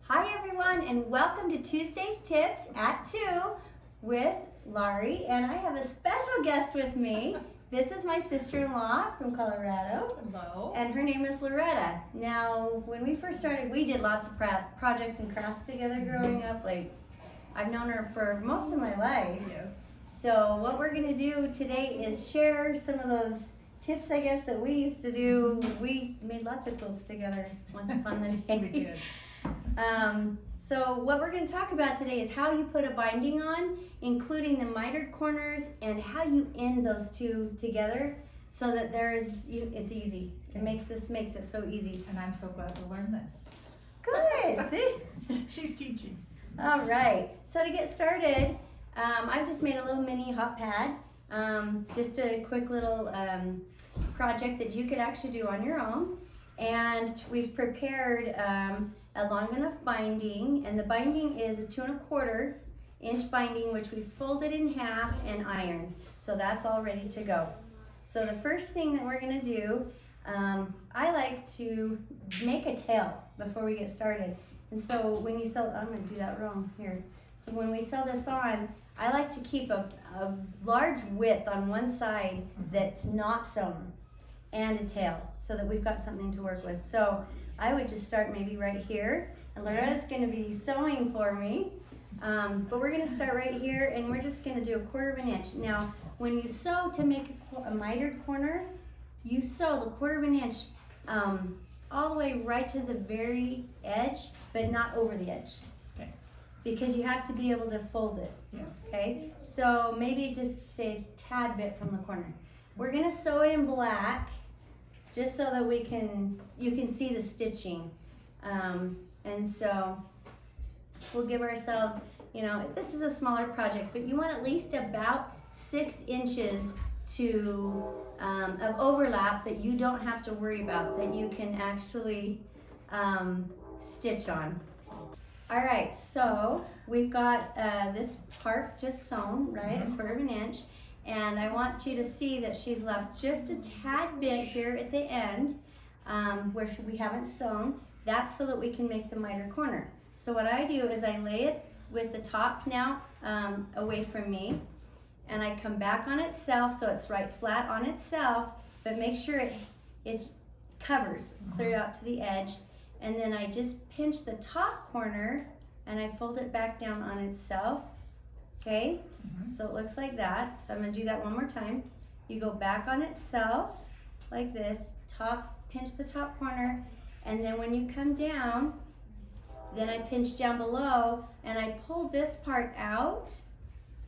Hi everyone, and welcome to Tuesday's Tips at 2 with Lauri, and I have a special guest with me. This is my sister-in-law from Colorado. Hello. And her name is Loretta. Now, when we first started, we did lots of projects and crafts together growing up. Like, I've known her for most of my life. Yes. So what we're going to do today is share some of those tips, I guess, that we used to do. We made lots of quilts together once upon the day. We did. So what we're going to talk about today is how you put a binding on, including the mitered corners, and how you end those two together so that it's easy. It makes it so easy. And I'm so glad to learn this. Good. See? She's teaching. All right. So to get started, I've just made a little mini hot pad. Just a quick little project that you could actually do on your own. And we've prepared a long enough binding, and the binding is a 2 1/4 inch binding, which we folded in half and ironed. So that's all ready to go. So the first thing that we're going to do, I like to make a tail before we get started. And so when you sew, I'm going to do that wrong here. When we sew this on, I like to keep a large width on one side that's not sewn and a tail, so that we've got something to work with. So I would just start maybe right here, and Loretta's going to be sewing for me. But we're going to start right here, and we're just going to do 1/4 inch. Now, when you sew to make a mitered corner, you sew the 1/4 inch all the way right to the very edge, but not over the edge. Okay. Because you have to be able to fold it. Yes. Okay? So maybe just stay a tad bit from the corner. We're going to sew it in black, just so that you can see the stitching. And so we'll give ourselves, this is a smaller project, but you want at least about 6 inches of overlap that you don't have to worry about, that you can actually stitch on. All right, so we've got this part just sewn, right, 1/4 inch. And I want you to see that she's left just a tad bit here at the end where we haven't sewn. That's so that we can make the mitered corner. So what I do is I lay it with the top now away from me, and I come back on itself so it's right flat on itself, but make sure it covers clear out to the edge. And then I just pinch the top corner and I fold it back down on itself. Okay, so it looks like that. So I'm going to do that one more time. You go back on itself like this, pinch the top corner, and then when you come down, then I pinch down below and I pull this part out,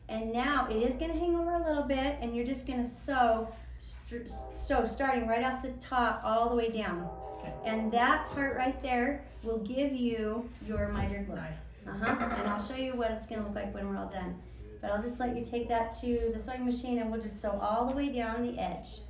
and now it is going to hang over a little bit, and you're just going to sew starting right off the top all the way down. Okay. And that part right there will give you your mitered look. Nice. And I'll show you what it's going to look like when we're all done. But I'll just let you take that to the sewing machine, and we'll just sew all the way down the edge.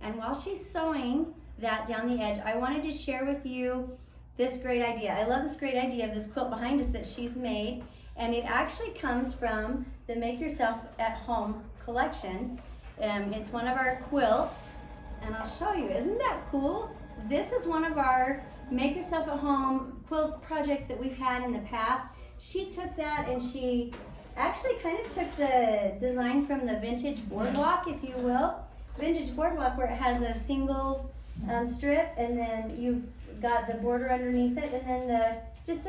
And while she's sewing that down the edge, I wanted to share with you this great idea. I love this great idea of this quilt behind us that she's made, and it actually comes from the Make Yourself at Home collection. It's one of our quilts, and I'll show you. Isn't that cool? This is one of our Make Yourself at Home quilts projects that we've had in the past. She took that and she actually kind of took the design from the vintage boardwalk, if you will. Vintage boardwalk, where it has a single strip, and then you've got the border underneath it, and then just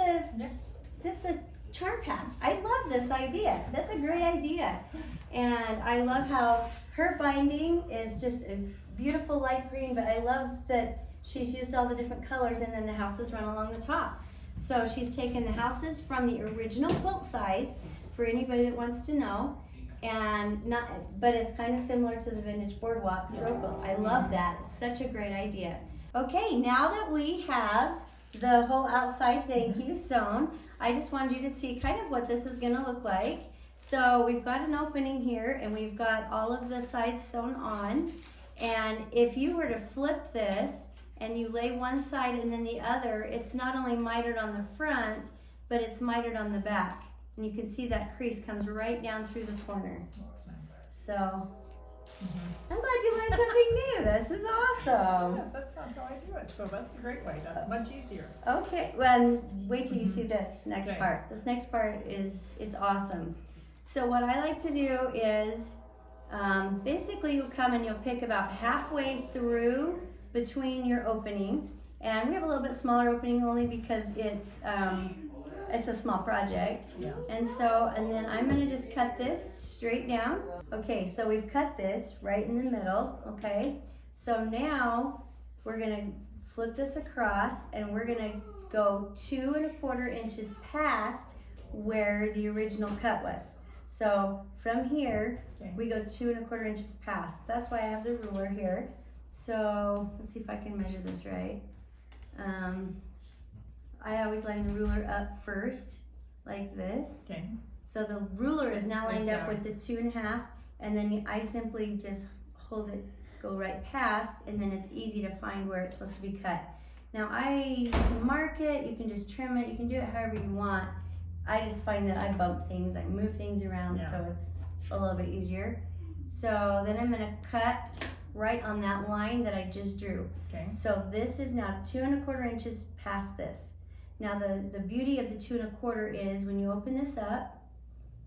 the charm pad. I love this idea. That's a great idea. And I love how her binding is just a beautiful light green, but I love that she's used all the different colors, and then the houses run along the top. So she's taken the houses from the original quilt size, for anybody that wants to know, but it's kind of similar to the vintage boardwalk throw quilt. I love that. It's such a great idea. Okay, now that we have the whole outside thank you sewn, I just wanted you to see kind of what this is going to look like. So we've got an opening here, and we've got all of the sides sewn on. And if you were to flip this and you lay one side and then the other, it's not only mitered on the front, but it's mitered on the back. And you can see that crease comes right down through the corner. That's nice. So I'm glad you learned something new. This is awesome. Yes, that's not how I do it, so that's a great way. That's much easier. Okay, well, wait till you see this next Okay. part. This next part it's awesome. So what I like to do is, basically you'll come and you'll pick about halfway through between your opening. And we have a little bit smaller opening only because it's a small project. Yeah. And then I'm gonna just cut this straight down. Okay, so we've cut this right in the middle, okay? So now we're gonna flip this across and we're gonna go 2 1/4 inches past where the original cut was. So from here, Okay. we go 2 1/4 inches past. That's why I have the ruler here. So let's see if I can measure this right. I always line the ruler up first, like this. Okay. So the ruler is now lined Yes, up yeah. with the 2 1/2, and then I simply just hold it, go right past, and then it's easy to find where it's supposed to be cut. Now you can mark it, you can just trim it, you can do it however you want. I just find that I bump things, I move things around, Yeah. so it's a little bit easier. So then I'm gonna cut right on that line that I just drew. Okay. So this is now 2 1/4 inches past this. Now the beauty of the 2 1/4 is when you open this up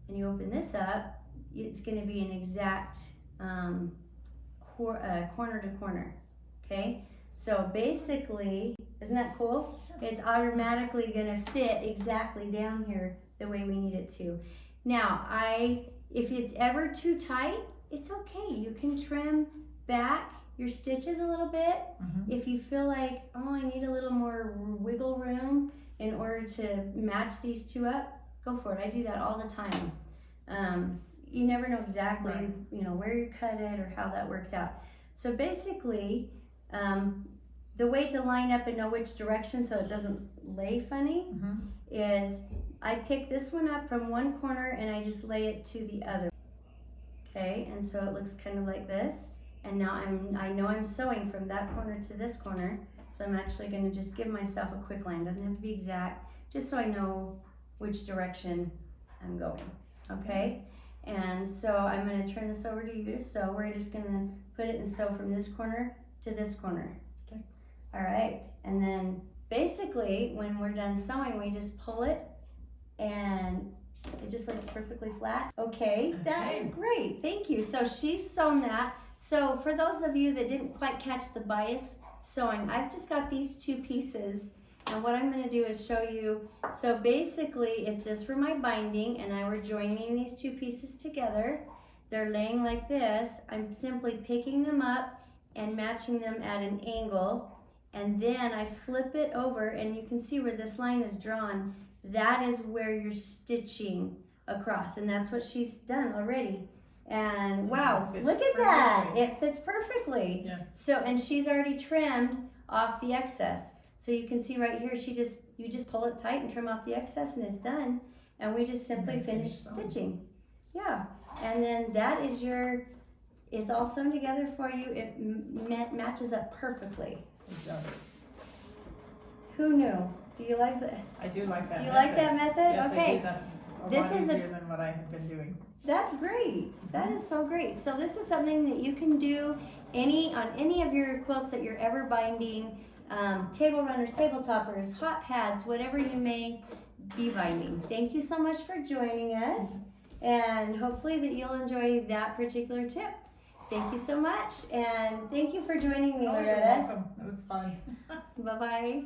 and you open this up, it's going to be an exact corner to corner. Okay, so basically, isn't that cool? It's automatically going to fit exactly down here the way we need it to. Now, if it's ever too tight, it's okay. You can trim back your stitches a little bit. If you feel like, oh, I need a little more wiggle room in order to match these two up, go for it. I do that all the time. You never know exactly, Right. where you cut it or how that works out. So basically, the way to line up and know which direction so it doesn't lay funny is I pick this one up from one corner and I just lay it to the other. Okay, and so it looks kind of like this. And now I know I'm sewing from that corner to this corner, so I'm actually going to just give myself a quick line. It doesn't have to be exact, just so I know which direction I'm going, okay? And so I'm going to turn this over to you to sew. We're just going to put it and sew from this corner to this corner. Okay. All right, and then basically when we're done sewing, we just pull it and it just lays perfectly flat. Okay, that is great, thank you. So she's sewn that. So for those of you that didn't quite catch the bias sewing, I've just got these 2 pieces, and what I'm going to do is show you. So basically, if this were my binding and I were joining these 2 pieces together, they're laying like this. I'm simply picking them up and matching them at an angle, and then I flip it over, and you can see where this line is drawn. That is where you're stitching across, and that's what she's done already. And wow, look at that, it fits perfectly. Yes. So, and she's already trimmed off the excess. So you can see right here, you just pull it tight and trim off the excess and it's done. And we just simply finish stitching. Yeah, and then that is it's all sewn together for you. It matches up perfectly. Who knew? Do you like that? I do like that. Do you like that method? Yes, Okay. I do. That's This lot is easier than what I have been doing. That's great. That is so great. So this is something that you can do on any of your quilts that you're ever binding, table runners, table toppers, hot pads, whatever you may be binding. Thank you so much for joining us, and hopefully that you'll enjoy that particular tip. Thank you so much, and thank you for joining me, Oh, Loretta. you're welcome. It was fun. Bye-bye.